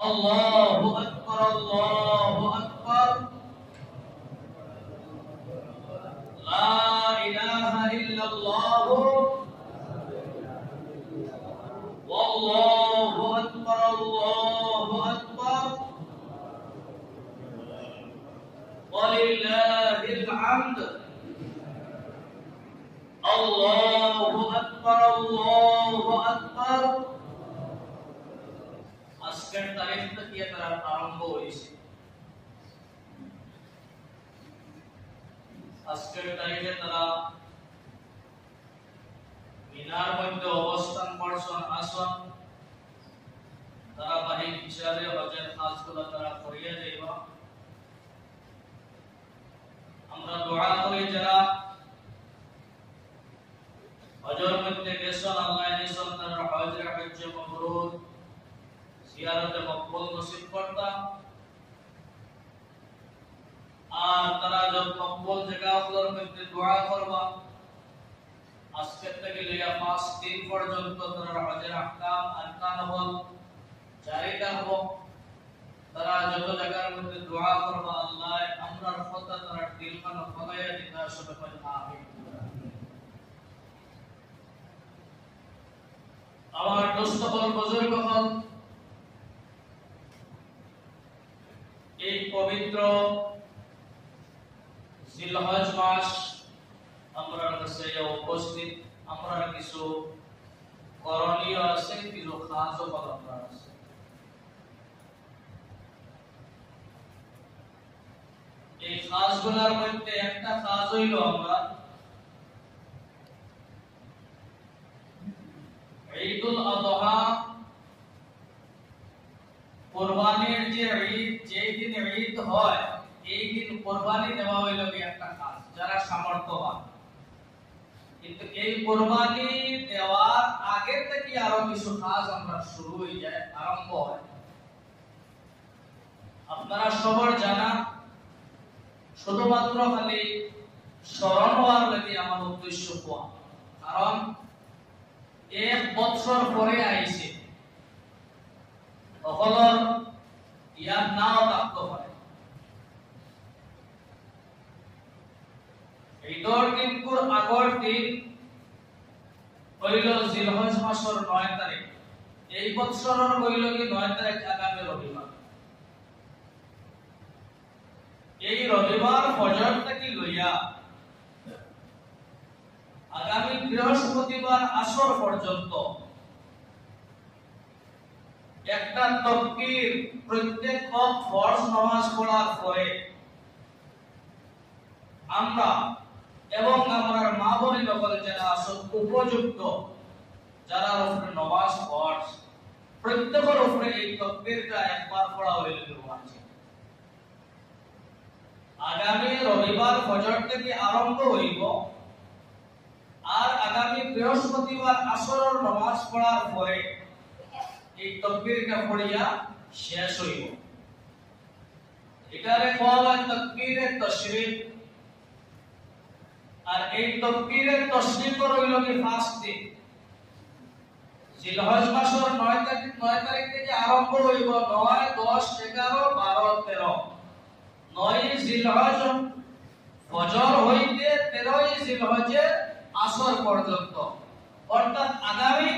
আল্লাহু আকবার, আল্লাহু আকবার, লা ইলাহা ইল্লাল্লাহু ওয়াল্লাহু আকবার, আল্লাহু আকবার, ওয়ালিল্লাহিল হামদ। আল্লাহু আকবার, আল্লাহু আকবার। আজকের তারিখ থেকে তারা আরম্ভ হয়েছে। আজকের তারিখে তারা মিনার মধ্যে অবস্থান করছেন, আসন তারা বাহিক হিসাবে হজের কাজগুলো তারা করিয়া যাইব। আমরা দোয়া করি যারা হজের মধ্যে গেছেন, আল্লাহ নিছেন তারা হজের হজ্জে মাবরুর, জিয়ারতে মকবুল নসিব করতা। আর তারা যখন মকবুল জায়গাগুলোর মধ্যে দোয়া করবা, আজকে থেকে লিয়া 5 দিন পর্যন্ত তারা হজের আহকাম আরকান জারি রাখবো। তারা যত জায়গার মধ্যে দোয়া করবা, আল্লাহ আমরার কথা তারা দিলখানা ফলাইয়া দিতা। সবাই বলেন আমিন। আমার দোস্ত বল, বুজুর্গ বল, এই পবিত্র জিলহজ মাস আমরা কাছে উপস্থিত, আমরা কিছু করণীয় আছে, কিছু খাসও পালন আছে। এই খাসগুলোর মধ্যে একটা খাস হইল আমরা ঈদুল আযহা, কুরবানির যে ঈদ, যেই দিন ঈদ হয় এই দিন কুরবানি দেওয়া হইল একটা কাজ, যারা সামর্থ্যবান। কিন্তু এই কুরবানি দেওয়ার আগে থেকে আরো কিছু কাজ আমরা শুরু হয়ে যায়, আরম্ভ হয়। আপনারা সবার জানা, শুধুমাত্র খালি স্মরণ হওয়ার লাগি আমার উদ্দেশ্য কোয়া। কারণ 1 বছর পরে আইছে, তখন ইয়ার নাও থাকতে পারে। ঈদের দিনকুর আগর দিন হইল জিলহজ মাসের 9 তারিখ। এই বছরের হইল কি 9 তারিখ, আগামী রবিবার। এই রবিবার ফজর থেকে লইয়া আগামী বৃহস্পতিবার আসর পর্যন্ত একটা তাকবীর প্রত্যেক ফরজ নামাজ পড়ার পরে আমরা এবং আমার মা বোনের লোকল যারা উপযুক্ত, যারা উপরে নামাজ পড়ছ, প্রত্যেকের উপরে এই তাকবীরটা একবার পড়া হইল। আগামী রবিবার ফজর থেকে আরম্ভ হইব, আর আগামী বৃহস্পতিবার আসরের নামাজ পড়ার পরে এই তাকবীরটা পড়িয়া শেষ হইব। এটারে কোয়া হয় তাকবীরে তাশরীক। আর এই তাকবীরে তাশরীক হইল কি ফার্স্ট দিন জিলহজ মাসের 9 তারিখ থেকে আরম্ভ হইব। 9, 10, 11, 12, 13, 9 জিলহজ ফজর হইতে 13 জিলহজে আসর পর্যন্ত, অর্থাৎ আগামী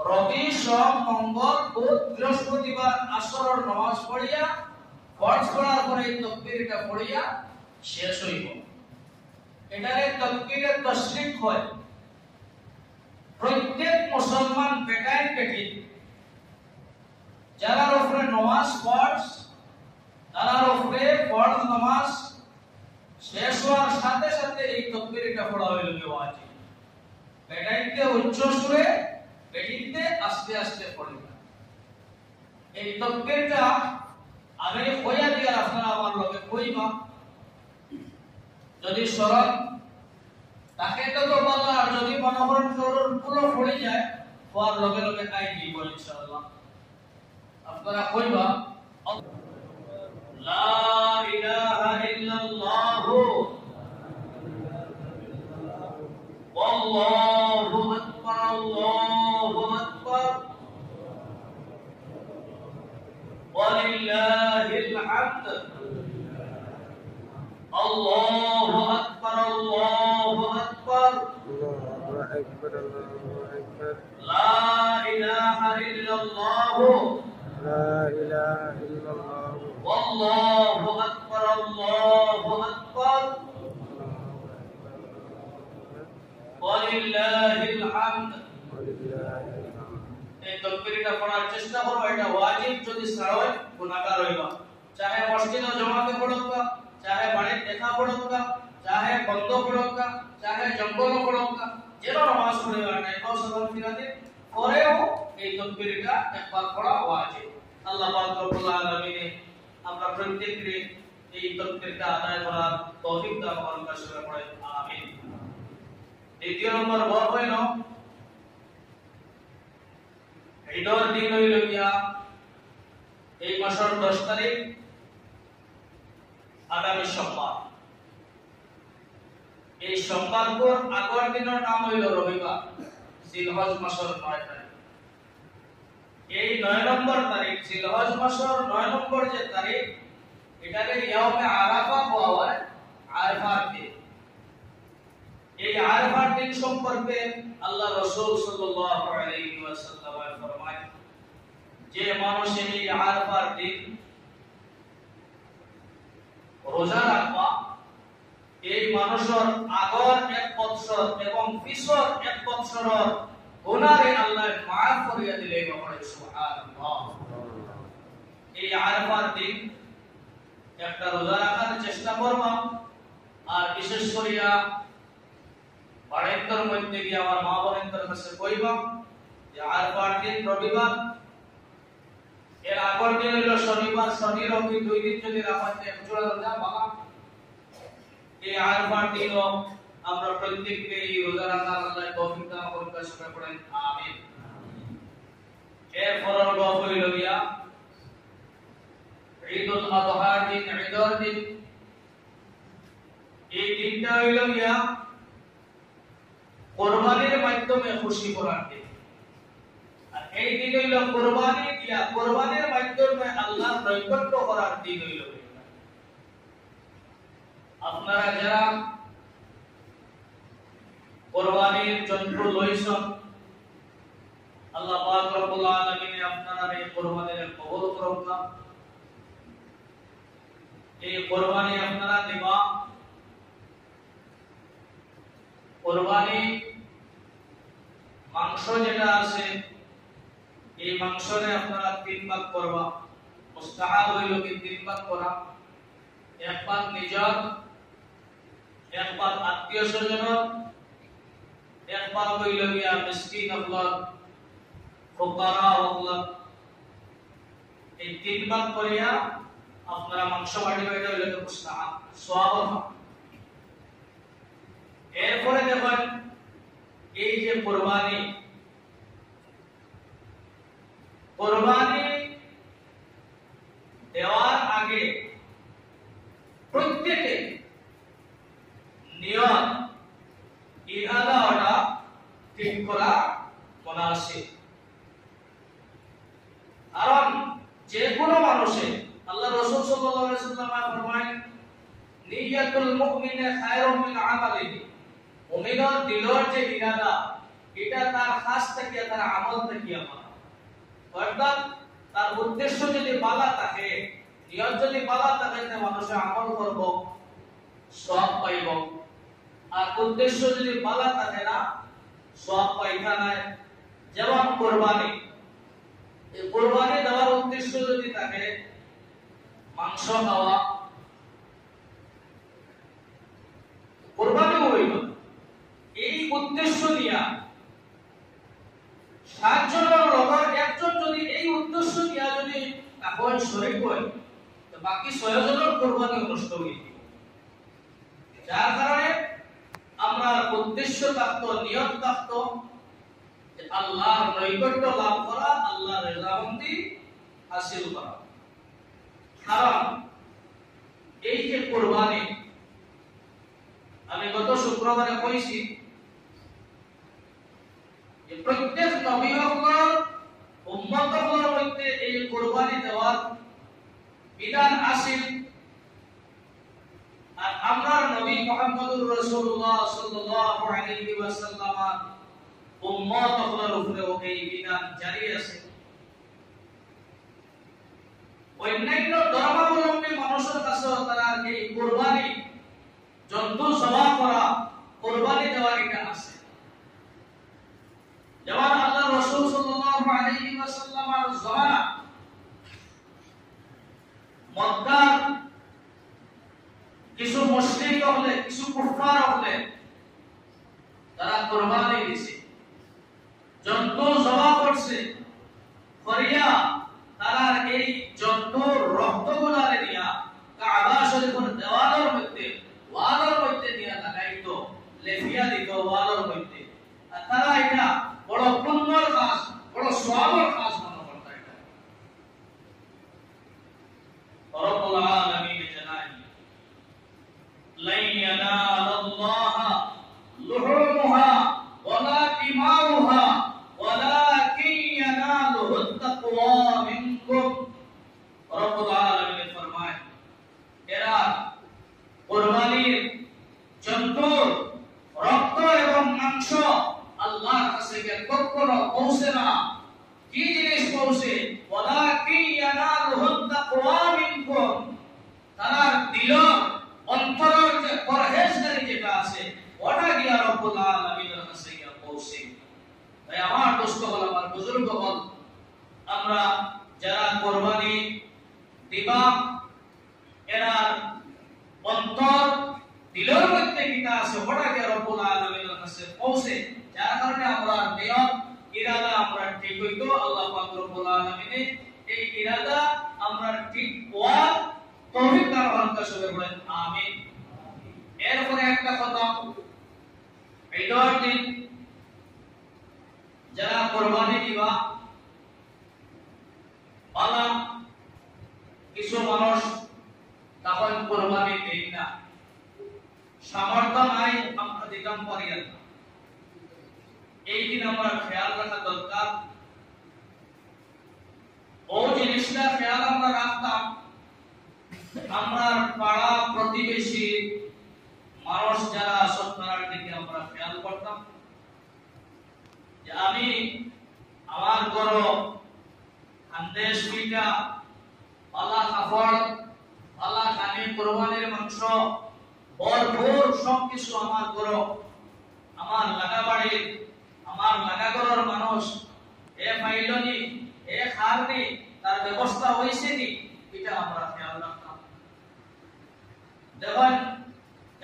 রবি, সোম, মঙ্গল, বুধ, বৃহস্পতিবার আসরের নামাজ পড়িয়া ফরজ পড়ার পরে এই তাকবীরটা পড়িয়া শেষ হইব। এটারে তাকবীরে তাশরীক হয়। প্রত্যেক মুসলমান বেটায় বেটি যারা উপরে নামাজ পড়ছ, তারা উপরে ফরজ নামাজ শেষ হওয়ার সাথে সাথে এই তাকবীরটা পড়া হইল ওয়াজিব। বেটাইতে উচ্চ সুরে, বেটিতে আস্তে আস্তে পড়বে। এই তাকবীরটা আমি কইয়া দিয়া আপনারা আমার লগে কইবা, যদি স্মরণ তাকে তো ভালো, আর যদি মনে করেন পুরো পড়ে যায় পর লগে লগে তাই দিব ইনশাআল্লাহ। আপনারা কইবা লা ইলাহা ইল্লাল্লাহু ওয়াল্লাহু আকবার, আল্লাহু আকবার, ওয়ালিল্লাহিল হামদ। আল্লাহু আকবার, আল্লাহু আকবার, আল্লাহু আকবার, আল্লাহু আকবার। লা ইলাহা ইল্লাল্লাহ, লা ইলাহা ইল্লাল্লাহ। ওয়াল্লাহু আকবার, আল্লাহু আকবার, ওয়ালিল্লাহিল হামদ। ওয়ালিল্লাহিল হামদ। এই তাকবীরটা পড়ার চেষ্টা করো, এটা ওয়াজিব, যদি ছাড়ো গুনাহগার হইবা। চাহে মসজিদে জমাতে পড়োকা, চাহে বাড়িতে দেখা পড়োকা, চাহে বন্ধ পড়োকা, চাহে জঙ্গল পড়োকা, যেন নামাজ পড়িবা না এটাও সালাম ফিরাতে পরেও এই তাকবীরটা একবার পড়া ওয়াজিব। আল্লাহ পাক রব্বুল আলামিন আমরা প্রত্যেককে এই তাকবীরটা আদায় করার তৌফিক দান করুন, কাছে পড়ে আমিন। দ্বিতীয় নম্বর বড় হইল ঈদের দিন হইল গিয়া এই মাসের 10 তারিখ, আগামী সোমবার। এই সোমবার পর আগের দিনের নাম হইল রবিবার, জিলহজ মাসের 9 তারিখ। এই 9 নম্বর তারিখ, জিলহজ মাসের 9 নম্বর যে তারিখ, এটাকে ইয়াউমে আরাফা বলা হয়, আরাফার দিন। এই আরাফার দিন সম্পর্কে আল্লাহ রাসূল সাল্লাল্লাহু আলাইহি ওয়াসাল্লাম ফরমায় যে মানুষ এই আরাফার দিন রোজা রাখবা, এই মানুষের আগর 1 বছর এবং পিছর 1 বছরের গুনাহে আল্লাহ মাফ করিয়া দিলে বলে সুবহানাল্লাহ। এই আরাফার দিন একটা রোজা রাখার চেষ্টা করবা, আর বিশেষ করিয়া বাড়ির মধ্যে গিয়ে আমার মা বোনদের কাছে কইবা যে আরাফার দিন রবিবার, এর আগের দিন হলো শনিবার, শনি রবি 2 দিন যদি রাখতে একজোড়া রোজা বাবা। এই আরাফার দিনও আমরা প্রত্যেককে এই রোজা রাখার আল্লাহ তৌফিক দান করুন, কাছে পড়েন আমিন। এরপর হইল গিয়া ঈদুল আযহার দিন, ঈদের দিন। এই দিনটা হইল গিয়া কুরবানির মাধ্যমে খুশি করার দিন। আর এই দিন হইল কুরবানি দিয়া কুরবানির মাধ্যমে আল্লাহর নৈকট্য করার দিন হইল। আপনারা যারা কুরবানির যন্ত্র লইছেন, আল্লাহ পাক রব্বুল আলামিন আপনারা এই কুরবানির কবুল করুন। এই কুরবানি আপনারা দিবা, কুরবানি মাংস যেটা আছে এই মাংসরে আপনারা 3 ভাগ করবা। মুস্তাহাব হইল কি 3 ভাগ করা, 1 ভাগ নিজর, 1 ভাগ আত্মীয় স্বজন, 1 ভাগ হইল গিয়া মিসকিন আল্লাহ, ফুকারা আল্লাহ। এই 3 ভাগ করিয়া আপনারা মাংস বাড়ি বাইরে হইল মুস্তাহাব, সওয়াব। এরপরে দেখেন এই যে কুরবানি, কুরবানি দেওয়ার আগে প্রত্যেকে নিয়ত ইরাদাটা ঠিক করা মুনাসিব। কারণ যে কোনো মানুষে আল্লাহ রাসূল সাল্লাল্লাহু আলাইহি ওয়াসাল্লাম ফরমায় নিয়াতুল মুমিনে খায়রুম মিন আমালিহি। মুমিনের দিলের যে ইরাদা, এটা তার খাস থেকে তার আমল থেকে আমার, অর্থাৎ তার উদ্দেশ্য যদি ভালো থাকে, নিয়ত যদি ভালো থাকে, তাহলে মানুষ আমল করব, সওয়াব পাইব। আর উদ্দেশ্য যদি ভালো থাকে না, সওয়াব পাইতা না। যেমন কুরবানি, এই কুরবানি দেওয়ার উদ্দেশ্য যদি থাকে মাংস খাওয়া, কুরবানি হইল এই উদ্দেশ্য নিয়া 7 জনের লগর একজন যদি এই উদ্দেশ্য নিয়া যদি কাপড় শরীক হয়, তো বাকি 6 জনের কুরবানি নষ্ট হয়ে যাবে। যার কারণে আমরা উদ্দেশ্য থাকতো, নিয়ত থাকতো যে আল্লাহর নৈকট্য লাভ করা, আল্লাহর রেজামন্দি হাসিল করা। কারণ এই যে কুরবানি, আমি গত শুক্রবারে কইছি যে প্রত্যেক নবী হকর উম্মতদের মধ্যে এই কুরবানি দেওয়ার বিধান আসিল। আর আমরার নবী মুহাম্মদুর রাসূলুল্লাহ সাল্লাল্লাহু আলাইহি ওয়াসাল্লাম উম্মত হলোর উপরে এই বিধান জারি আছে। অন্যান্য ধর্মাবলম্বী মানুষের কাছেও তারা এই কুরবানি জন্তু জবাই করা, কুরবানি দেওয়ার এটা আছে। যেমন আল্লাহ রাসূল সাল্লাল্লাহু আলাইহি ওয়াসাল্লামের জামানা মক্কার কিছু মুশরিক হলে, কিছু কুফার হলে তারা কুরবানি দিছে, জন্তু জবাই করছে, করিয়া তারা এই জন্তুর রক্তগুলারে নিয়া কাবা শরীফের দেওয়ালের মধ্যে, ওয়ালের মধ্যে নিয়া লাগাইতো, লেফিয়া দিত ওয়ালের মধ্যে। আর তারা এটা বড় পুণ্যর কাজ, বড় সওয়াবের কাজ মনে করত। এটা রব্বুল আলামিন জানাই লান ইয়ানালাল্লাহ লুহুমুহা ওয়ালা দিমাউহা ওয়ালাকিন ইয়ানালুহুত তাকওয়া মিনকুম। রব্বুল আলামিন ফরমায় এরা কুরবানির জন্তুর রক্ত এবং মাংস আল্লাহর কাছে কখনো পৌঁছে না। কি জিনিস পৌঁছে? ওয়ালাকিন ইয়ানালুহুত তাকওয়া মিনকুম, তার দিল অন্তরের যে পরহেজগারি যেটা আছে ওটা গিয়া রব্বুল আলামিনের কাছে গিয়া পৌঁছে। তাই আমার দোস্ত বল, আমার বুজুর্গ বল, আমরা যারা কুরবানি দিবা এরা অন্তর দিলের মধ্যে কিটা আছে ওটা গিয়া রব্বুল আলামিনের কাছে পৌঁছে। যার কারণে আমরা নিয়ত ইরাদা আমরা ঠিক হইতো, আল্লাহ পাক রব্বুল আলামিন এই ইরাদা আমরা ঠিক হওয়ার তৌফিক দান করুন। সবাই বলেন আমিন। এরপরে একটা কথা, ঈদের দিন যারা কুরবানি দিবা, বালা কিছু মানুষ তখন কুরবানি দেয় না, সামর্থ্য নাই, আমরা দিতাম পারি না। এই দিন আমরা খেয়াল রাখা দরকার। ও জিনিসটা খেয়াল আমরা রাখতাম, আমরা পাড়া প্রতিবেশী মানুষ যারা সত্তরার দিকে আমরা খেয়াল করতাম যে আমি আমার ঘর খানদেশ পিঠা, পালা কাপড়, পালা কানে কুরবানির মাংস, ভরপুর সবকিছু আমার ঘর, আমার লাগা বাড়ি, আমার লাগা ঘরের মানুষ এ পাইলনি, এ খারনি, তার ব্যবস্থা হয়েছে নি, এটা আমরা খেয়াল রাখতাম। দেখেন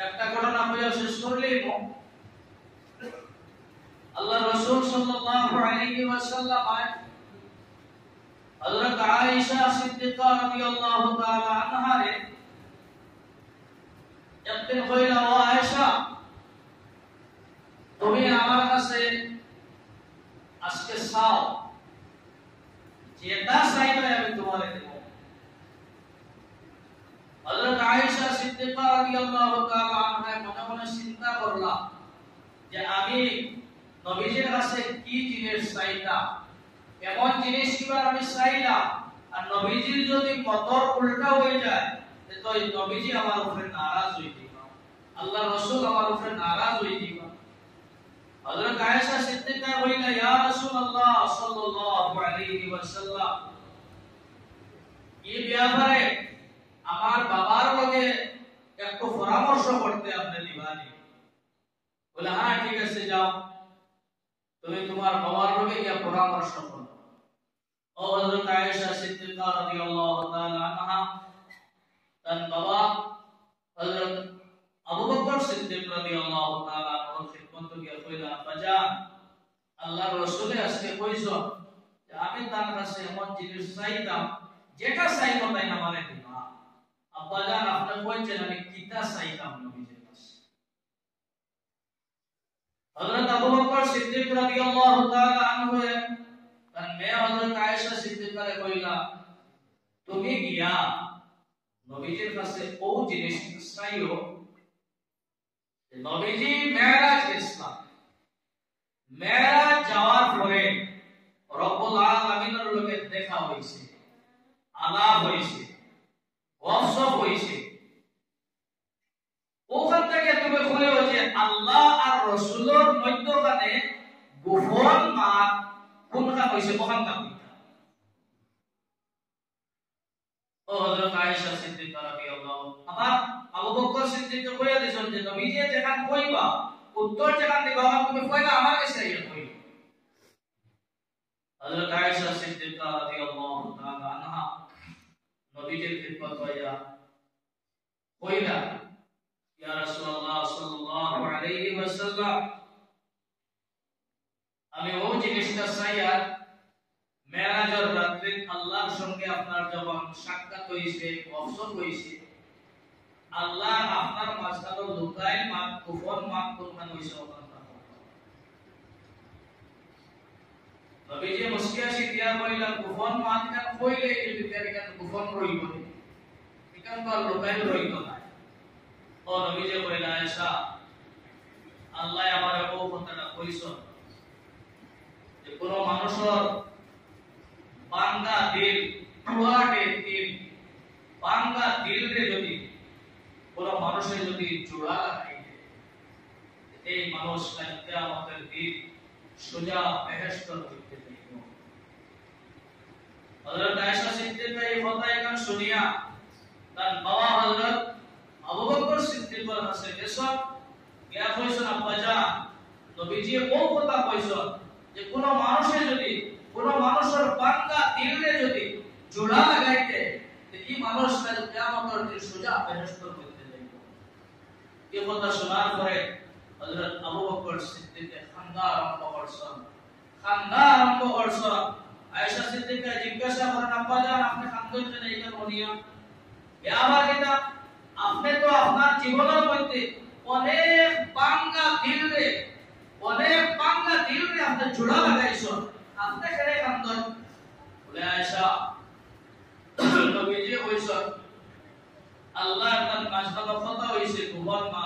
একটা ঘটনা হয়ে শেষ করলেই আল্লাহ রাসূল সাল্লাল্লাহু আলাইহি ওয়াসাল্লাম হযরত আয়েশা সিদ্দিকা রাদিয়াল্লাহু তাআলা আনহা রে একদিন কইল, ও আয়েশা, তুমি আমার কাছে আজকে চাও, যেটা চাইবে আমি তোমারে দেব। হযরত আয়েশা সিদ্দিকা রাদিয়াল্লাহু তাআলা আনহা মনে মনে চিন্তা করলা যে আমি নবীজির কাছে কি জিনিস চাইতাম, এমন জিনিস কিবার আমি চাইলাম, আর নবীজির যদি মতর উল্টা হয়ে যায় তো নবীজি আমার উপরে নারাজ হয়ে যাবে, আল্লাহ রাসূল আমার উপরে নারাজ হয়ে যাবে। হযরত আয়েশা সিদ্দিকা বললেন, ইয়া রাসূলুল্লাহ সাল্লাল্লাহু আলাইহি ওয়াসাল্লাম, এই ব্যাপারে আমার বাবার লগে একটু পরামর্শ করতে আপনি দিবানি। বলে, হ্যাঁ ঠিক আছে, যাও তুমি তোমার বাবার লগে গিয়ে পরামর্শ করো। ও হযরত আয়েশা সিদ্দিকা রাদিয়াল্লাহু তাআলা আনহা তার বাবা হযরত আবু বকর সিদ্দিক রাদিয়াল্লাহু তাআলা আনহুর খিদমত গিয়ে কইলা, বাজান, আল্লাহর রাসূল আজকে কইছো যে আমি তার কাছে এমন জিনিস চাইতাম, যেটা চাইবো তাই আমারে দিবা। আব্বাজান, আপনি কইছেন আমি কিতা চাইতাম নবীজির কাছে। হযরত আবু বকর সিদ্দিক রাদিয়াল্লাহু তাআলা আনহু তার মেয়ে হযরত আয়েশা সিদ্দিকারে কইলা, তুমি গিয়া নবীজির কাছে ও জিনিস চাইও, নবীজি মেরাজ গেছলা, মেরাজ যাওয়ার পরে রব্বুল আলামিনের লগে দেখা হইছে, আলাপ হইছে, অসফ হইছে ওখান থেকে তুমি খুঁজো যে আল্লাহ আর রাসূলের মধ্যখানে গোপন মাপ কোনখান হইছে ওখানটা ও হযরত আয়েশা সিদ্দিকা রাদিয়াল্লাহু আবার আবু বকর সিদ্দিক কইয়া দিছেন যে তুমি যে যেখান কইবা উত্তর যেখান দিবা তুমি কইলা আমার কাছে আইয়া কইবা হযরত আয়েশা সিদ্দিকা রাদিয়াল্লাহু তাআলা আনহা নবীজির খিদমত কইয়া কইলা ইয়া রাসূলুল্লাহ সাল্লাল্লাহু আলাইহি ওয়াসাল্লাম আমি ও জিনিসটা চাইয়া মেরাজের রাতে আল্লাহর সঙ্গে আপনার যখন সাক্ষাৎ হইছে ওয়াসফ হইছে আল্লাহ আপনার মাঝখানে লুকায় মাপ কুফর মাপ কোনখান হইছে ওখানটা নবীজি মুসকিয়া শিখিয়া কইলা কুফর মাপ কান কইলে এই ভিতরে কান কুফর রইব এখান তো লুকায় রইব না ও নবীজি কইলা আয়েশা আল্লাহ আমারে ও কথাটা কইছো যে কোন মানুষের বান্দা দিল পুরাটে দিল বান্দা দিল রে যদি কোন মানুষের যদি জোড়া লাগাই এই মানুষ কিয়ামতের দিন সোজা বেহেশতের মধ্যে যাইব হযরত আয়েশা সিদ্দিকা এই কথা এখন শুনিয়া তার বাবা হযরত আবু বকর সিদ্দিকের কাছে গেছেন গিয়া কইছেন আব্বাজান নবীজি ও কথা কইছেন যে কোন মানুষের যদি কোন মানুষের বান্দা দিলে যদি জোড়া লাগাইতে এই মানুষ কাল কিয়ামতের দিন সোজা বেহেশতের মধ্যে যাইব এই কথা শোনার পরে হযরত আবু বকর সিদ্দিক খান্দা আরম্ভ করছেন আয়েশা সিদ্দিকা জিজ্ঞাসা করেন আব্বাজান আপনি খান্দা কেন এটা বলিয়া এ আবার এটা আপনি তো আপনার জীবনের মধ্যে অনেক বান্দা দিলে আপনি জোড়া লাগাইছেন আপনি কেন কান্দন বলে আয়েশা নবীজি কইছেন আল্লাহ তার মাঝখানে কথা হইছে গোপন মা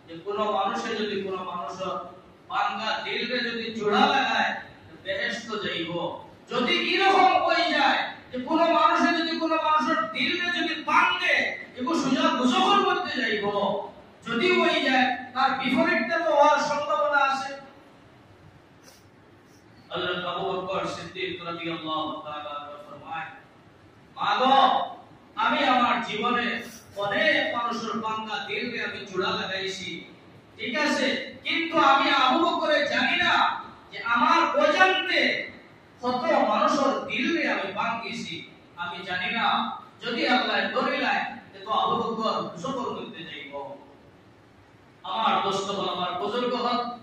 যে কোন মানুষের যদি কোন মানুষের বান্দা দিলে যদি জোড়া লাগায় বেহেশত যাইব যদি এরকম হই যায় যে কোন মানুষের যদি কোন মানুষের দিলে যদি বাঁধে এগো সোজা দুজখের মধ্যে যাইব যদি হই যায় তার বিপরীতটা তো হওয়ার সম্ভাবনা আছে হযরত আবু বকর সিদ্দিক রাদিয়াল্লাহু তাআলা ফরমায় মাগো আমি আমার জীবনে অনেক মানুষের বান্দা দিলে আমি জোড়া লাগাইছি ঠিক আছে কিন্তু আমি আবু বকরে জানি না যে আমার অজান্তে কত মানুষের দিলে আমি ভাঙিছি আমি জানি না যদি আল্লাহ ধরিলায় তো আবু বকর জবর করতে যাইব আমার দোস্ত আমার বুজুর্গ হল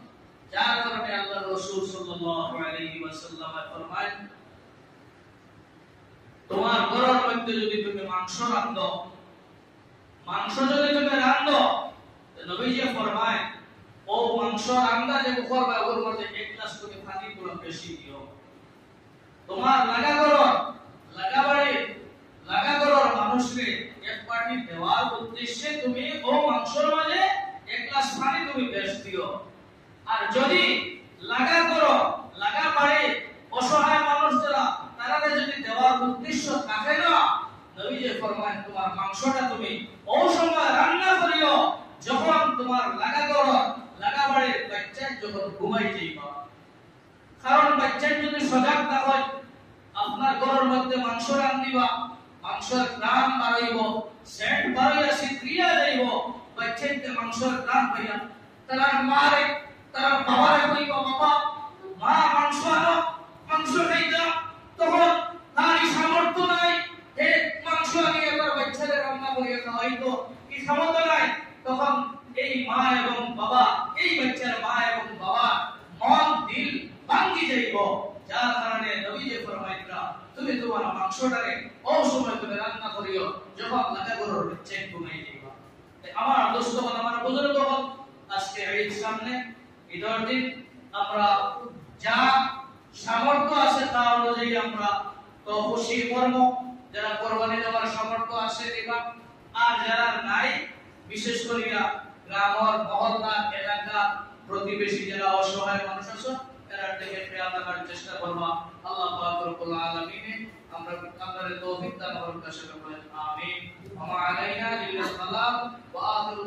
যার কারণে আল্লাহর রাসূল সাল্লাল্লাহু আলাইহি ওয়াসাল্লাম ফরমায় তোমার ঘরের মধ্যে যদি তুমি মাংস রাঁধো নবীজি ফরমায় ও মাংস রান্না যে করবে ওর মধ্যে এক গ্লাস করে পানি পুরো বেশি দিও তোমার লাগাগড়ের মানুষকে এক পানি দেওয়ার উদ্দেশ্যে তুমি ও মাংসের মাঝে এক গ্লাস পানি তুমি বেশ দিও আর যদি লাগাবাড়ি অসহায় মানুষ যারা তারা যদি দেওয়ার উদ্দেশ্য থাকে না নবীজি ফরমায় তোমার মাংসটা তুমি ও সময় রান্না করিও যখন তোমার লাগাবাড়ির বাচ্চা যখন ঘুমাই যাইবা কারণ বাচ্চা যদি সজাগ না হয় আপনার ঘরের মধ্যে মাংস রান্ধিবা মাংসের গ্রাম বাড়াইব সেন্ট বাড়াইয়া সিদ্রিয়া যাইব বাচ্চাতে মাংসের গ্রাম পাইয়া তারা বাবারে কইবা বাবা মা মাংস আনো মাংস খাইতা তখন তার সামর্থ্য নাই মাংস আনি এবার বাচ্চাদের রান্না করিয়া খাওয়াইতো কি সামর্থ্য নাই তখন এই মা এবং বাবা এই বাচ্চার মা এবং বাবা মন দিল ভাঙ্গি যাইব যার কারণে নবীজি ফরমাইতরা তুমি তোমার মাংসটারে ও সময় তুমি রান্না করিও যখন লাগাগড়ের বাচ্চা ঘুমাই যাইবা আমার দোস্ত আমার বুজুর্গ হল আজকে ঈদ সামনে ঈদের দিন আমরা যা সামর্থ্য আছে তা অনুযায়ী আমরা তো খুশি কর্ম যারা কোরবানি দেওয়ার সামর্থ্য আছে দিবা আর যারা নাই বিশেষ করে গ্রামের মহল্লা এলাকা প্রতিবেশী যারা অসহায় মানুষ আছে এরা থেকে খেয়াল রাখার চেষ্টা করবা আল্লাহ পাক রব্বুল আলামিন আমরা আমাদের তৌফিক দান করুন আমিন ওয়া আলাইনা ওয়া আখিরু